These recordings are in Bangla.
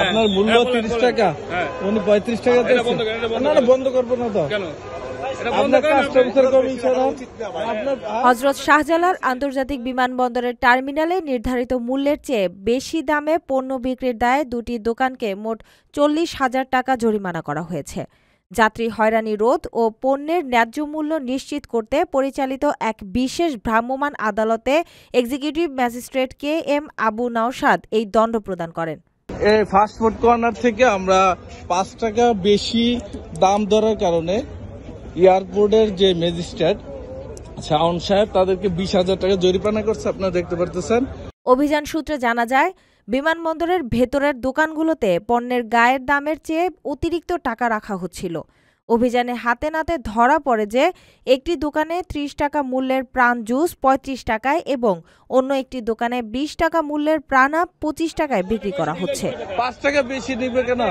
আপনার মূল্য 30 টাকা, উনি 35 টাকা দিচ্ছেন। না না, বন্ধ করবো না তো। হযরত শাহজালাল আন্তর্জাতিক বিমানবন্দরের টার্মিনালে নির্ধারিত মূল্যের চেয়ে বেশি দামে পণ্য বিক্রির দায়ে দুটি দোকানকে মোট 40,000 টাকা জরিমানা করা হয়েছে। যাত্রী হয়রানি রোধ ও পণ্যের ন্যায্য মূল্য নিশ্চিত করতে পরিচালিত এক বিশেষ ভ্রাম্যমাণ আদালতে executive magistrate KM Abu Naushad এই দণ্ড প্রদান করেন। এই ফাস্ট ফুড কর্নার থেকে আমরা 5 টাকা বেশি দাম ধরার কারণে এয়ারপোর্টের যে ম্যাজিস্ট্রেট শাওন সাহেব তাদেরকে 20,000 টাকা জরিমানা করছে, আপনারা দেখতে পারতেছেন। অভিযান সূত্রে জানা যায়, বিমানবন্দরের ভেতরের দোকানগুলোতে পণ্যের গায়ের দামের চেয়ে অতিরিক্ত টাকা রাখা হচ্ছিল। অভিযানে হাতে নাতে ধরা পড়ে যে একটি দোকানে 30 টাকা মূল্যের প্রাণ জুস 35 টাকায় এবং অন্য একটি দোকানে 20 টাকা মূল্যের প্রাণা 25 টাকায় বিক্রি করা হচ্ছে। 5 টাকা বেশি নিবে কেন?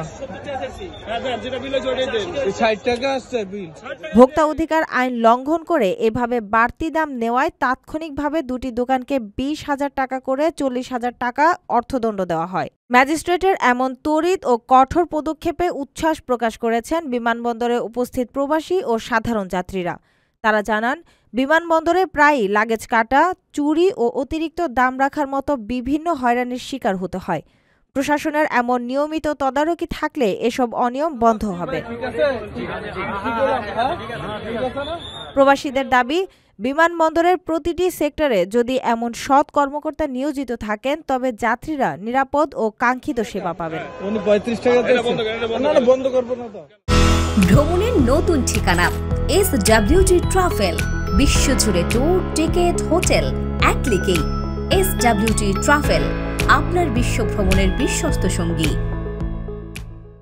60 টাকা আসছে বিল। ভোক্তা অধিকার আইন লঙ্ঘন করে এভাবে বাড়তি দাম নেওয়ায় তাৎক্ষণিকভাবে দুটি দোকানকে 20,000 টাকা করে 40,000 টাকা অর্থদণ্ড দেওয়া হয়। ম্যাজিস্ট্রেটের এমন তড়িৎ ও কঠোর পদক্ষেপে উচ্ছ্বাস প্রকাশ করেছেন বিমানবন্দরে উপস্থিত প্রবাসী ও সাধারণ যাত্রীরা। তারা জানান, বিমানবন্দরে প্রায়ই লাগেজ কাটা, চুরি ও অতিরিক্ত দাম রাখার মতো বিভিন্ন হয়রানির শিকার হতে হয়। প্রশাসনের এমন নিয়মিত তদারকি থাকলে এসব অনিয়ম বন্ধ হবে। প্রবাসীদের দাবি, বিমানবন্দরের প্রতিটি সেক্টরে যদি এমন সৎ কর্মকর্তা নিয়োজিত থাকেন তবে যাত্রীরা নিরাপদ ও কাঙ্ক্ষিত সেবা পাবেন। উনি 35 টাকা দিচ্ছেন। না না, বন্ধ করবো না তো। ভ্রমণের নতুন ঠিকানা SWG ট্রাভেল, বিশ্বজুড়ে ট্যুর, টিকেট, হোটেল এক ক্লিকেই। SWG ট্রাভেল আপনার বিশ্ব ভ্রমণের বিশ্বস্ত সঙ্গী।